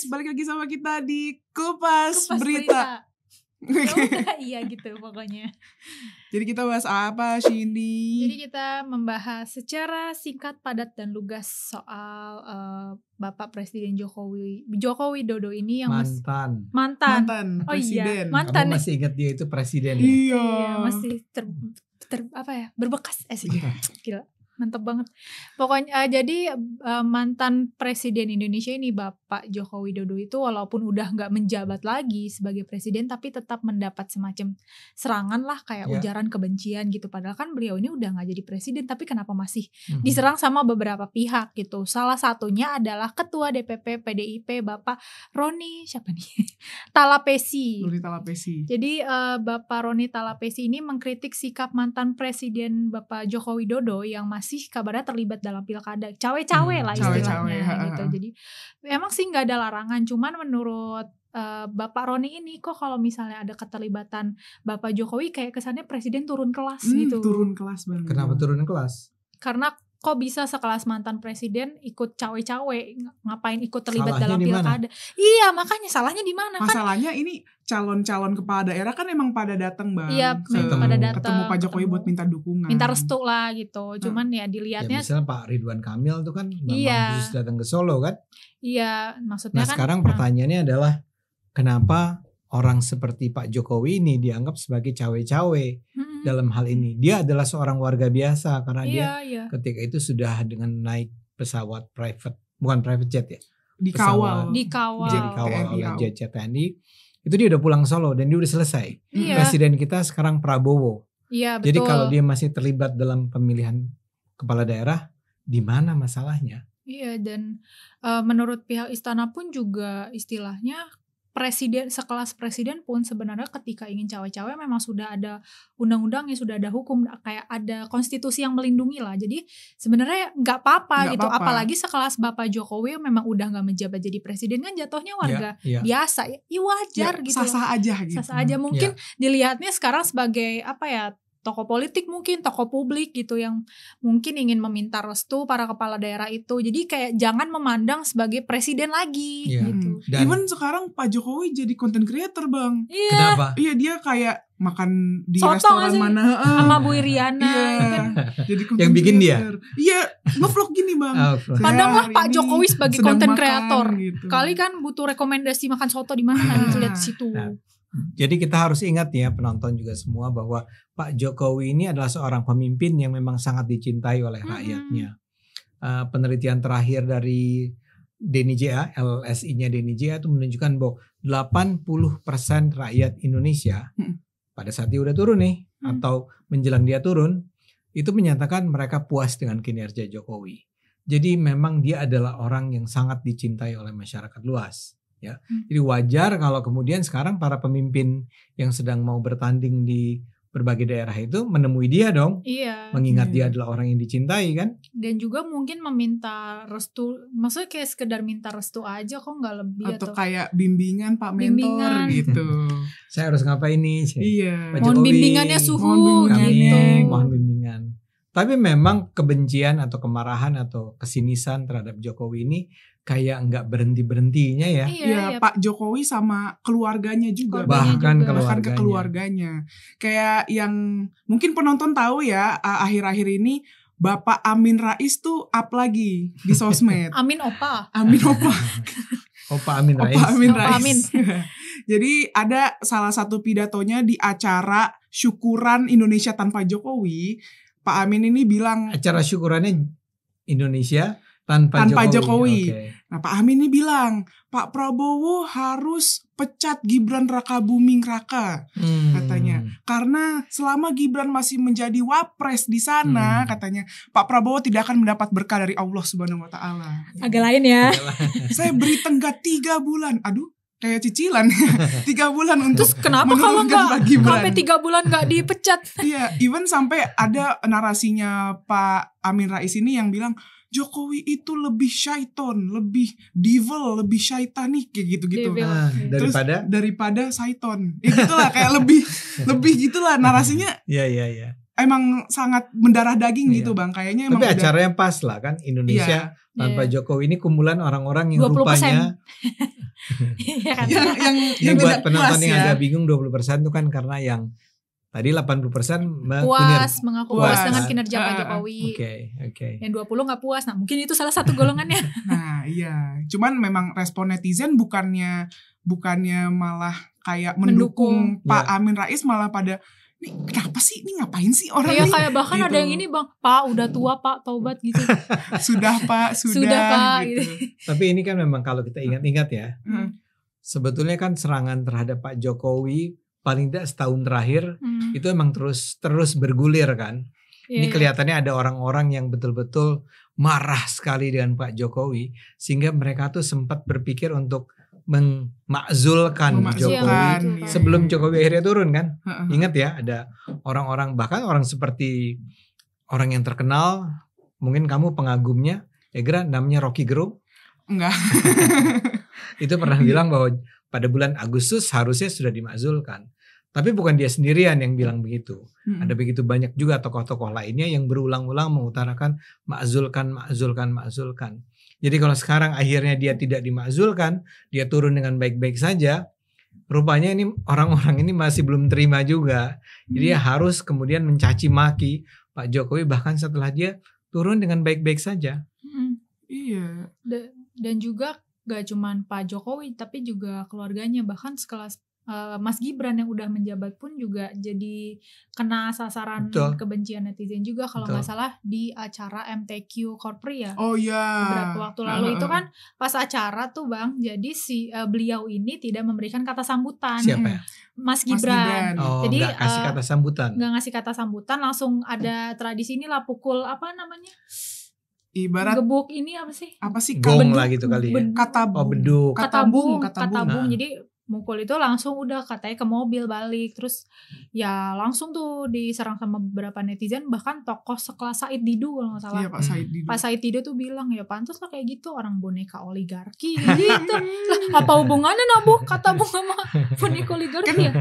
balik lagi sama kita di Kupas Berita. Iya gitu pokoknya. Jadi kita bahas apa, Cindy? Jadi kita membahas secara singkat, padat, dan lugas soal Bapak Presiden Joko Widodo ini yang mantan oh presiden. Iya, mantan. Kamu masih ingat dia itu presiden ya? Iya, masih berbekas gila. Mantap banget. Pokoknya jadi mantan presiden Indonesia ini Bapak Joko Widodo itu walaupun udah gak menjabat lagi sebagai presiden, tapi tetap mendapat semacam serangan lah, kayak ujaran kebencian gitu. Padahal kan beliau ini udah gak jadi presiden, tapi kenapa masih diserang sama beberapa pihak gitu. Salah satunya adalah Ketua DPP PDIP Bapak Roni Talapesi. Jadi Bapak Roni Talapesi ini mengkritik sikap mantan presiden Bapak Joko Widodo yang masih kabarnya terlibat dalam pilkada, cawe-cawe lah istilahnya gitu. Jadi emang sih nggak ada larangan, cuman menurut Bapak Roni ini kok kalau misalnya ada keterlibatan Bapak Jokowi kayak kesannya presiden turun kelas gitu. Turun kelas banget. Kenapa turun kelas? Karena kok bisa sekelas mantan presiden ikut cawe-cawe, ngapain ikut terlibat salahnya dalam pilkada? Iya, makanya salahnya di mana? Masalahnya kan ini calon-calon kepala daerah kan emang pada datang, Bang. Iya, pada datang. Ketemu Pak Jokowi buat minta dukungan. Minta restu lah gitu. Cuman ya dilihatnya. Ya misalnya Pak Ridwan Kamil tuh kan memang khusus datang ke Solo kan? Iya, maksudnya kan. Sekarang pertanyaannya adalah kenapa orang seperti Pak Jokowi ini dianggap sebagai cawe-cawe dalam hal ini? Dia adalah seorang warga biasa karena dia ketika itu sudah dengan naik pesawat bukan private jet ya, dikawal oleh jet TNI. Itu dia udah pulang Solo dan dia udah selesai. Presiden kita sekarang Prabowo. Iya, betul. Jadi kalau dia masih terlibat dalam pemilihan kepala daerah, di mana masalahnya? Iya, dan menurut pihak istana pun juga istilahnya presiden, sekelas presiden pun sebenarnya ketika ingin cawe-cawe memang sudah ada undang-undangnya, sudah ada hukum, kayak ada konstitusi yang melindungi lah. Jadi sebenarnya nggak apa-apa gitu. Apalagi sekelas Bapak Jokowi yang memang udah nggak menjabat jadi presiden, kan jatuhnya warga biasa, ya wajar gitu. Sah-sah aja gitu. Sah-sah aja, mungkin dilihatnya sekarang sebagai apa ya, tokoh politik mungkin, tokoh publik gitu yang mungkin ingin meminta restu para kepala daerah itu. Jadi kayak jangan memandang sebagai presiden lagi gitu. Even sekarang Pak Jokowi jadi content creator, Bang. Iya. Kenapa? Iya, dia kayak makan di Soto restoran mana sama Bu Iriana. Iya. Jadi yang bikin creator. Iya, ngevlog gini, Bang. Pandanglah Pak Jokowi sebagai content creator. Gitu. Kali kan butuh rekomendasi makan soto di mana gitu, lihat situ. Jadi kita harus ingat ya, penonton juga semua, bahwa Pak Jokowi ini adalah seorang pemimpin yang memang sangat dicintai oleh rakyatnya. Penelitian terakhir dari DNIJA, LSI-nya DNIJA itu menunjukkan bahwa 80% rakyat Indonesia pada saat dia udah turun nih, atau menjelang dia turun, itu menyatakan mereka puas dengan kinerja Jokowi. Jadi memang dia adalah orang yang sangat dicintai oleh masyarakat luas. Ya, jadi wajar kalau kemudian sekarang para pemimpin yang sedang mau bertanding di berbagai daerah itu menemui dia dong, mengingat dia adalah orang yang dicintai kan, dan juga mungkin meminta restu, maksudnya kayak sekedar minta restu aja, kok nggak lebih atau kayak bimbingan Pak Mentor gitu. Saya harus ngapain nih? Iya. Mohon bimbingannya suhu, mohon bimbingan. Tapi memang kebencian atau kemarahan atau kesinisan terhadap Jokowi ini kayak nggak berhenti-berhentinya ya. Iya, Pak Jokowi sama keluarganya juga. Bahkan ke keluarganya. Kayak yang mungkin penonton tahu ya, akhir-akhir ini Bapak Amin Rais tuh up lagi di sosmed. Amin Opa. Opa Amin Rais. Jadi ada salah satu pidatonya di acara syukuran Indonesia Tanpa Jokowi. Pak Amin ini bilang, acara syukurannya Indonesia tanpa Jokowi. Okay. Nah, Pak Amin ini bilang, Pak Prabowo harus pecat Gibran Rakabuming Raka, katanya. Karena selama Gibran masih menjadi wapres di sana, katanya, Pak Prabowo tidak akan mendapat berkah dari Allah Subhanahu Wa Taala. Agak lain ya. Saya beri tenggat 3 bulan. Aduh, kayak cicilan. 3 bulan untuk terus kenapa kalau nggak sampai 3 bulan nggak dipecat? Iya, even sampai ada narasinya Pak Amin Rais ini yang bilang Jokowi itu lebih syaiton, lebih devil, lebih syaitanik kayak gitu-gitu. Daripada syaiton. Ya gitulah, kayak lebih gitulah narasinya. Iya. Emang sangat mendarah daging gitu, Bang. Kayaknya emang. Tapi acaranya pas lah kan, Indonesia tanpa Jokowi ini kumpulan orang-orang yang 20%. Rupanya Iya kan? Yang buat penonton yang agak bingung 20% itu kan karena yang tadi 80% mengaku puas dengan kinerja Pak Jokowi. Oke. Yang 20 nggak puas. Nah, mungkin itu salah satu golongannya. Nah, iya. Cuman memang respon netizen bukannya malah kayak mendukung Pak Amin Rais, malah pada nih kenapa sih, ini ngapain sih orang ini? Iya, kayak bahkan gitu. Ada yang ini Bang, Pak udah tua Pak, taubat gitu. Sudah Pak, sudah Pak gitu. Tapi ini kan memang kalau kita ingat-ingat ya, sebetulnya kan serangan terhadap Pak Jokowi paling tidak setahun terakhir itu emang terus bergulir kan. Ini kelihatannya ada orang-orang yang betul-betul marah sekali dengan Pak Jokowi, sehingga mereka tuh sempat berpikir untuk memakzulkan Jokowi sebelum Jokowi akhirnya turun kan. Ingat ya, ada orang-orang, bahkan orang seperti orang yang terkenal, mungkin kamu pengagumnya, Egra, namanya Rocky Gerung. Enggak. Itu pernah bilang bahwa pada bulan Agustus harusnya sudah dimakzulkan. Tapi bukan dia sendirian yang bilang begitu. Ada begitu banyak juga tokoh-tokoh lainnya yang berulang-ulang mengutarakan makzulkan. Jadi kalau sekarang akhirnya dia tidak dimakzulkan, dia turun dengan baik-baik saja, rupanya ini orang-orang ini masih belum terima juga. Jadi dia harus kemudian mencaci maki Pak Jokowi bahkan setelah dia turun dengan baik-baik saja. Iya. Dan juga gak cuman Pak Jokowi, tapi juga keluarganya, bahkan sekelas Mas Gibran yang udah menjabat pun juga jadi kena sasaran kebencian netizen juga kalau nggak salah di acara MTQ Korpri ya. Oh iya. Beberapa waktu lalu itu kan pas acara tuh Bang, jadi beliau ini tidak memberikan kata sambutan. Siapa ya? Mas Gibran. Oh, jadi nggak kasih kata sambutan. Nggak ngasih kata sambutan, langsung ada tradisi inilah pukul apa namanya? Ibarat gebuk ini apa sih? Apa sih? Gong lah gitu kali ya. Katabung. Beduk. Katabung. Jadi mukul itu langsung udah katanya ke mobil balik, terus ya langsung tuh diserang sama beberapa netizen, bahkan tokoh sekelas Said Didu kalau nggak salah. Iya, Pak Said Didu. Pak Said Didu tuh bilang ya pantas lah kayak gitu, orang boneka oligarki gitu. Lah apa hubungannya Nabu kata Bung sama boneka oligarki ya?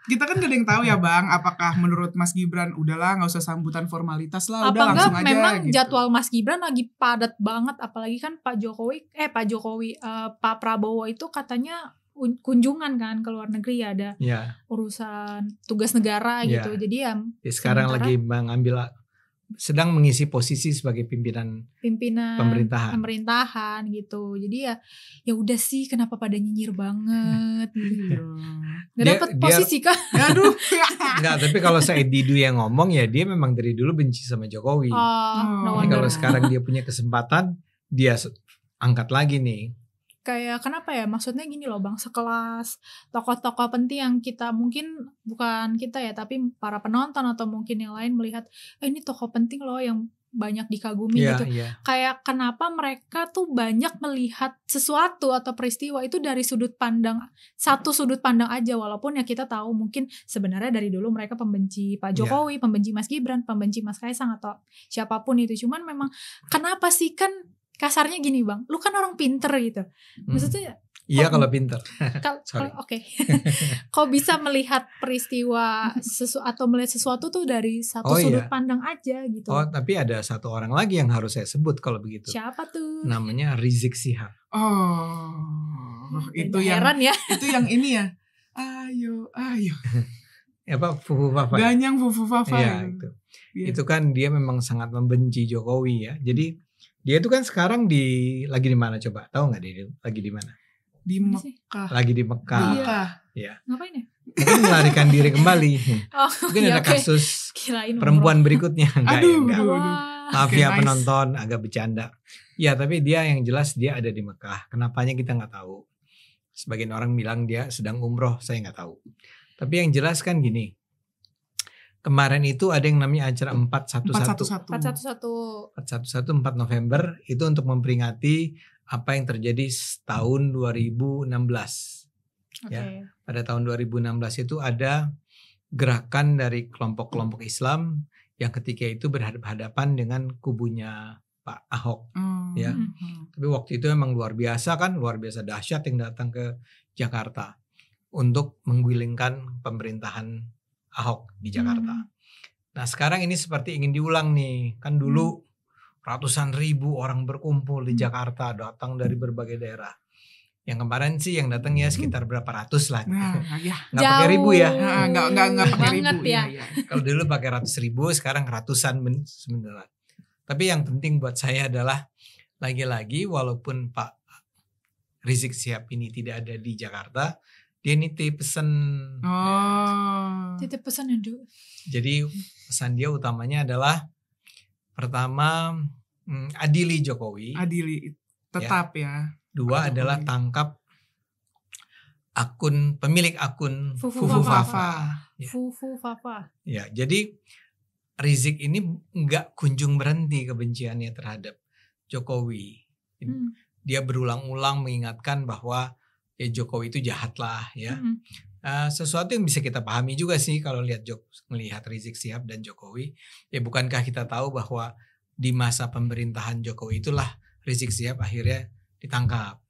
Kita kan gak ada yang tahu ya Bang, apakah menurut Mas Gibran udahlah nggak usah sambutan formalitas lah, udah langsung aja. Memang gitu. Jadwal Mas Gibran lagi padat banget, apalagi kan Pak Prabowo itu katanya kunjungan kan ke luar negeri, ada urusan tugas negara gitu. Jadi ya sekarang lagi sedang mengisi posisi sebagai pimpinan pemerintahan gitu. Jadi ya udah sih, kenapa pada nyinyir banget gitu. Gak dapet posisi kan. Aduh. Enggak, tapi kalau Said Didu yang ngomong ya dia memang dari dulu benci sama Jokowi. Jadi kalau sekarang dia punya kesempatan, dia angkat lagi nih. Kayak kenapa ya, maksudnya gini loh Bang, sekelas tokoh-tokoh penting yang kita mungkin, bukan kita ya, tapi para penonton atau mungkin yang lain melihat ini tokoh penting loh yang banyak dikagumi gitu. Kayak kenapa mereka tuh banyak melihat sesuatu atau peristiwa itu dari satu sudut pandang aja, walaupun ya kita tahu mungkin sebenarnya dari dulu mereka pembenci Pak Jokowi, pembenci Mas Gibran, pembenci Mas Kaisang atau siapapun itu. Cuman memang kenapa sih, kan kasarnya gini Bang, lu kan orang pinter gitu. Maksudnya iya kalau pinter. Oke. Kok bisa melihat peristiwa atau melihat sesuatu tuh dari satu sudut pandang aja gitu. Oh, tapi ada satu orang lagi yang harus saya sebut kalau begitu. Siapa tuh? Namanya Rizik Syihab. Itu yang heran ya. Itu yang ini ya. Ayo. Apa Fufu Fafa? Ganyang Fufu Fafa. Iya, itu. Itu kan dia memang sangat membenci Jokowi ya. Jadi dia itu kan sekarang lagi di mana coba? Tahu nggak dia lagi di mana? Di Mekah. Lagi di Mekah. Iya. Ngapain ya? Mungkin melarikan diri kembali. Mungkin ada kasus perempuan berikutnya. Enggak. Maaf ya penonton, agak bercanda. Ya, tapi dia yang jelas dia ada di Mekah. Kenapanya kita nggak tahu. Sebagian orang bilang dia sedang umroh, saya nggak tahu. Tapi yang jelas kan gini. Kemarin itu ada yang namanya acara 411 4 November itu untuk memperingati apa yang terjadi tahun 2016. Ya. Pada tahun 2016 itu ada gerakan dari kelompok-kelompok Islam yang ketika itu berhadapan dengan kubunya Pak Ahok. Ya. Tapi waktu itu memang luar biasa dahsyat yang datang ke Jakarta untuk menggulingkan pemerintahan Ahok di Jakarta. Nah sekarang ini seperti ingin diulang nih. Kan dulu ratusan ribu orang berkumpul di Jakarta, datang dari berbagai daerah. Yang kemarin sih yang datang ya sekitar berapa ratus lah. Nah, ya. Nggak pakai ribu ya. Nggak pakai ribu ya. Iya. Kalau dulu pakai ratus ribu, sekarang ratusan sebenarnya. Tapi yang penting buat saya adalah lagi-lagi walaupun Pak Rizik Syihab ini tidak ada di Jakarta, dia nitip pesan. Titip pesan ya, Du. Jadi pesan dia utamanya adalah pertama adili Jokowi. Adili tetap ya. Dua adalah tangkap pemilik akun Fufufafa. Ya. Fufufafa. Ya, jadi Rizik ini nggak kunjung berhenti kebenciannya terhadap Jokowi. Dia berulang-ulang mengingatkan bahwa ya Jokowi itu jahat lah ya. Sesuatu yang bisa kita pahami juga sih kalau melihat Rizik Syihab dan Jokowi. Ya bukankah kita tahu bahwa di masa pemerintahan Jokowi itulah Rizik Syihab akhirnya ditangkap.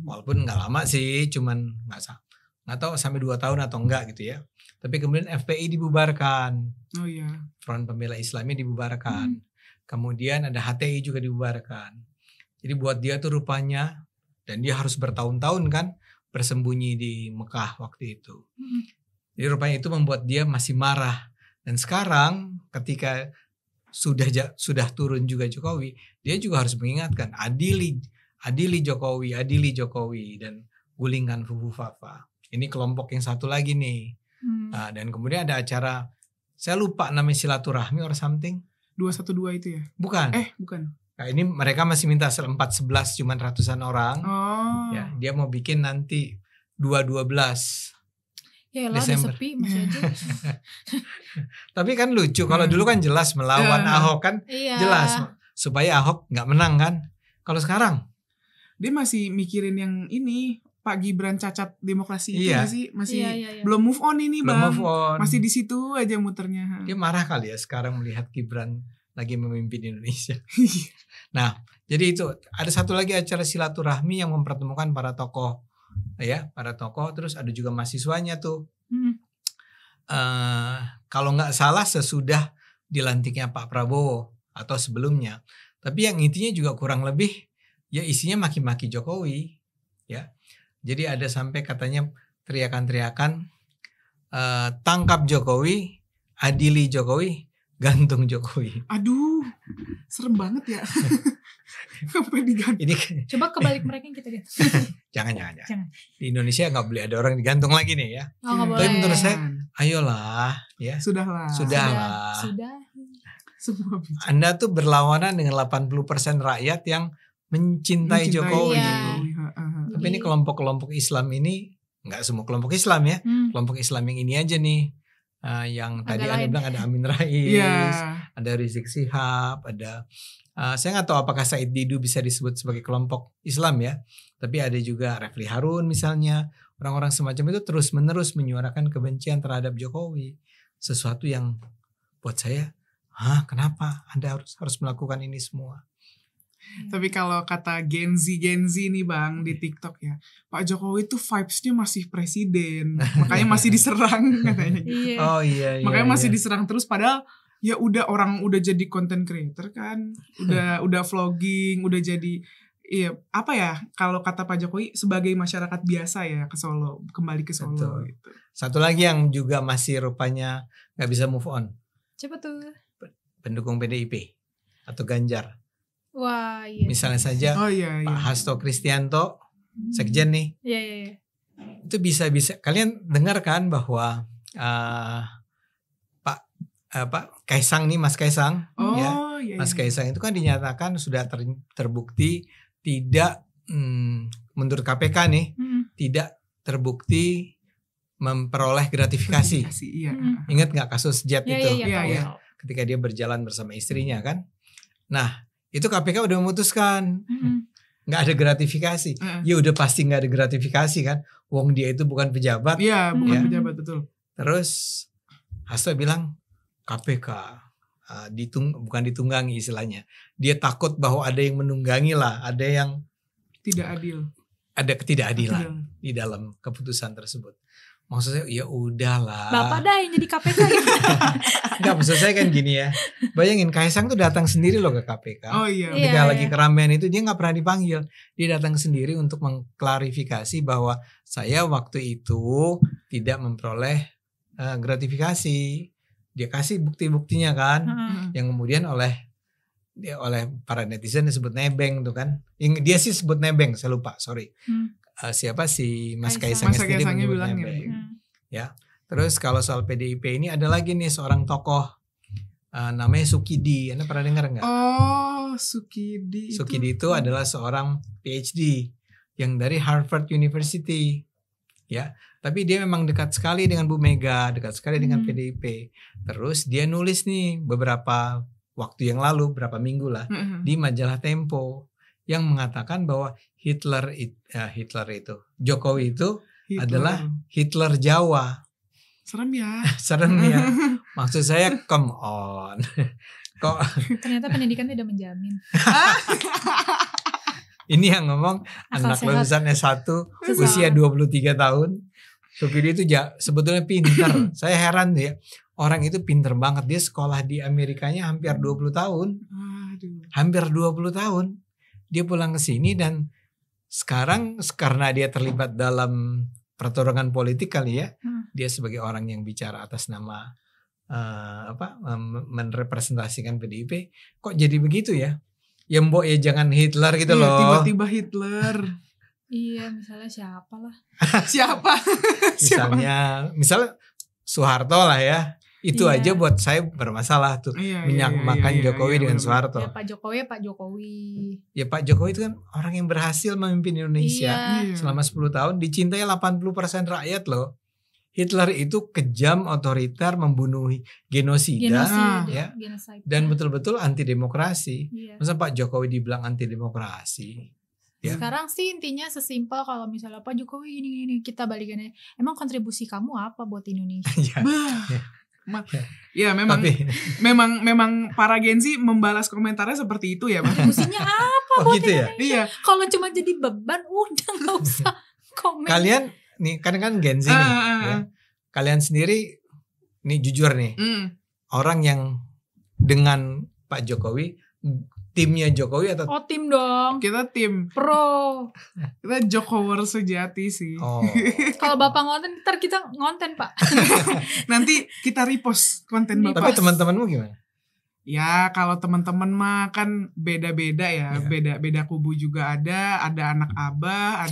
Walaupun nggak lama sih, cuman nggak tahu sampai 2 tahun atau enggak gitu ya. Tapi kemudian FPI dibubarkan. Oh iya. Front Pembela Islamnya dibubarkan. Kemudian ada HTI juga dibubarkan. Jadi buat dia tuh rupanya, dan dia harus bertahun-tahun kan bersembunyi di Mekah waktu itu. Jadi rupanya itu membuat dia masih marah. Dan sekarang ketika sudah turun juga Jokowi, dia juga harus mengingatkan adili Jokowi dan gulingkan Fufufafa. Ini kelompok yang satu lagi nih. Dan kemudian ada acara, saya lupa namanya silaturahmi or something. 212 itu ya? Bukan. Bukan. Nah, ini mereka masih minta 411 cuman ratusan orang. Ya, dia mau bikin nanti 212. Ya lah, udah sepi masih aja. Tapi kan lucu kalau dulu kan jelas melawan Ahok kan, jelas supaya Ahok nggak menang kan. Kalau sekarang dia masih mikirin yang ini, Pak Gibran cacat demokrasi itu gak sih? Masih belum move on ini Bang. Masih di situ aja muternya. Dia marah kali ya sekarang melihat Gibran lagi memimpin Indonesia. Nah, jadi itu ada satu lagi acara silaturahmi yang mempertemukan para tokoh terus ada juga mahasiswanya tuh. Kalau nggak salah sesudah dilantiknya Pak Prabowo atau sebelumnya. Tapi yang intinya juga kurang lebih ya isinya maki-maki Jokowi ya. Jadi ada sampai katanya teriakan-teriakan tangkap Jokowi, adili Jokowi, gantung Jokowi. Aduh, serem banget ya. Sampai digantung. Coba kebalik mereka yang kita lihat. Jangan. Di Indonesia nggak boleh ada orang digantung lagi nih ya. Tapi menurut saya, ayolah ya. Sudahlah. Sudah. Semua bisa. Anda tuh berlawanan dengan 80% rakyat yang mencintai Jokowi. Tapi ini kelompok-kelompok Islam ini nggak semua kelompok Islam ya. Kelompok Islam yang ini aja nih. Yang tadi Anda bilang ada Amin Rais, ada Rizik Syihab, ada saya nggak tahu apakah Said Didu bisa disebut sebagai kelompok Islam ya. Tapi ada juga Refli Harun misalnya. Orang-orang semacam itu terus-menerus menyuarakan kebencian terhadap Jokowi. Sesuatu yang buat saya, kenapa Anda harus melakukan ini semua? Tapi kalau kata Gen Z nih Bang di TikTok ya, Pak Jokowi tuh vibes-nya masih presiden, makanya masih diserang katanya gitu. Makanya masih diserang terus padahal ya orang udah jadi content creator kan, udah vlogging, udah jadi kalau kata Pak Jokowi sebagai masyarakat biasa ya ke Solo, kembali ke Solo gitu. Satu lagi yang juga masih rupanya nggak bisa move on. Siapa tuh? Pendukung PDIP atau Ganjar. Wah, iya. Misalnya saja Pak Hasto Kristianto, sekjen nih. Iya. Itu bisa kalian dengar kan bahwa Pak Kaisang nih, Mas Kaisang, Mas Kaisang itu kan dinyatakan sudah terbukti tidak menurut KPK nih, tidak terbukti memperoleh gratifikasi. Ingat nggak kasus Jet itu? Iya. Ketika dia berjalan bersama istrinya kan. Nah, itu KPK udah memutuskan nggak ada gratifikasi. Ya udah pasti nggak ada gratifikasi kan. Wong dia itu bukan pejabat. Iya, bukan pejabat, betul. Terus Hasto bilang KPK bukan ditunggangi istilahnya. Dia takut bahwa ada yang menunggangi lah, ada yang tidak adil. Ada ketidakadilan di dalam keputusan tersebut. Maksudnya ya udahlah. Bapak dah yang jadi KPK gitu. Enggak, maksud saya kan gini ya. Bayangin Kaisang tuh datang sendiri loh ke KPK. Oh iya. Ketika lagi keramaian itu dia gak pernah dipanggil. Dia datang sendiri untuk mengklarifikasi bahwa saya waktu itu tidak memperoleh gratifikasi. Dia kasih bukti-buktinya kan. Yang kemudian oleh para netizen disebut nebeng tuh kan. Dia sih sebut nebeng, saya lupa, sorry. Siapa si Mas Kaisang sendiri menyebut nebeng. Ya. Terus kalau soal PDIP ini ada lagi nih seorang tokoh namanya Sukidi. Anda pernah dengar nggak? Oh, Sukidi. Sukidi itu adalah seorang PhD yang dari Harvard University. Ya, tapi dia memang dekat sekali dengan Bu Mega, dekat sekali dengan PDIP. Terus dia nulis nih beberapa waktu yang lalu, berapa minggu lah, di majalah Tempo yang mengatakan bahwa Jokowi itu adalah Hitler Jawa. Serem ya. Serem ya. Maksud saya come on. Kok ternyata pendidikan tidak menjamin. Ini yang ngomong anak lulusan S1 usia 23 tahun. Sukidi itu sebetulnya pinter. Saya heran ya. Orang itu pinter banget. Dia sekolah di Amerikanya hampir 20 tahun. Hampir 20 tahun. Dia pulang ke sini dan sekarang karena dia terlibat dalam pertarungan politik kali ya. Dia sebagai orang yang bicara atas nama merepresentasikan PDIP. Kok jadi begitu ya? Ya mbok ya jangan Hitler gitu loh. Tiba-tiba Hitler. Iya, misalnya siapa lah. Siapa? Misalnya Soeharto lah ya. Itu aja buat saya bermasalah tuh. Menyamakan Jokowi dengan Soeharto. Ya Pak Jokowi. Ya Pak Jokowi itu kan orang yang berhasil memimpin Indonesia selama 10 tahun. Dicintai 80% rakyat loh. Hitler itu kejam, otoriter, membunuh, genosida. Ya. Dan betul-betul anti demokrasi. Masa Pak Jokowi dibilang anti demokrasi? Ya. Sekarang sih intinya sesimpel kalau misalnya Pak Jokowi ini kita balikannya, emang kontribusi kamu apa buat Indonesia? Ya memang para Gen Z membalas komentarnya seperti itu ya, kontribusinya apa buat gitu Indonesia? Ya? Kalau cuma jadi beban udah nggak usah komen. Kalian nih kan Gen Z nih, ya. Kalian sendiri nih jujur nih, orang yang dengan Pak Jokowi, timnya Jokowi atau? Oh tim dong. Kita tim pro. Kita Jokower sejati sih. Oh. Kalau Bapak ngonten, ntar kita ngonten Pak. Nanti kita repost konten Bapak. Tapi teman-temanmu gimana? Ya kalau teman-teman mah kan beda-beda ya. Beda kubu juga ada anak abah,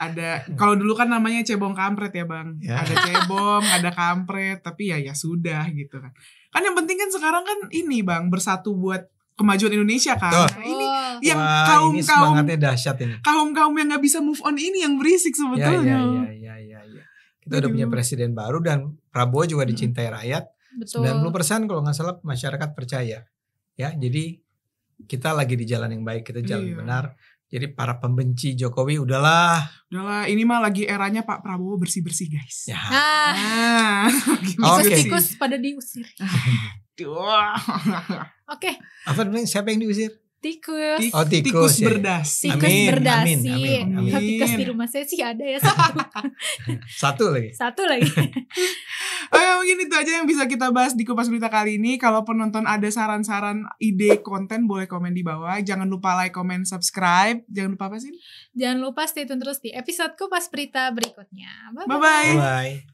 ada kalau dulu kan namanya cebong kampret ya Bang. Ada cebong, ada kampret, tapi ya sudah gitu kan. Kan yang penting kan sekarang kan ini Bang, bersatu buat kemajuan Indonesia kan. Nah, ini yang ini semangatnya dahsyat ini. Kaum yang nggak bisa move on ini yang berisik sebetulnya. Ya. Kita udah punya presiden baru dan Prabowo juga dicintai rakyat. Betul. 90% kalau nggak salah masyarakat percaya. Ya, jadi kita lagi di jalan yang baik, kita jalan yang benar. Jadi para pembenci Jokowi udahlah, ini mah lagi eranya Pak Prabowo bersih-bersih guys. Ya. Tikus-tikus pada diusir. Oke. Apa namanya? Siapa yang diusir? Tikus. Oh tikus berdasi. Amin. Tikus di rumah saya sih ada ya satu. Satu lagi. Oke, mungkin itu aja yang bisa kita bahas di Kupas Berita kali ini. Kalau penonton ada saran-saran ide konten boleh komen di bawah. Jangan lupa like, comment, subscribe. Jangan lupa apa sih? Jangan lupa stay tune terus di episode Kupas Berita berikutnya. Bye-bye.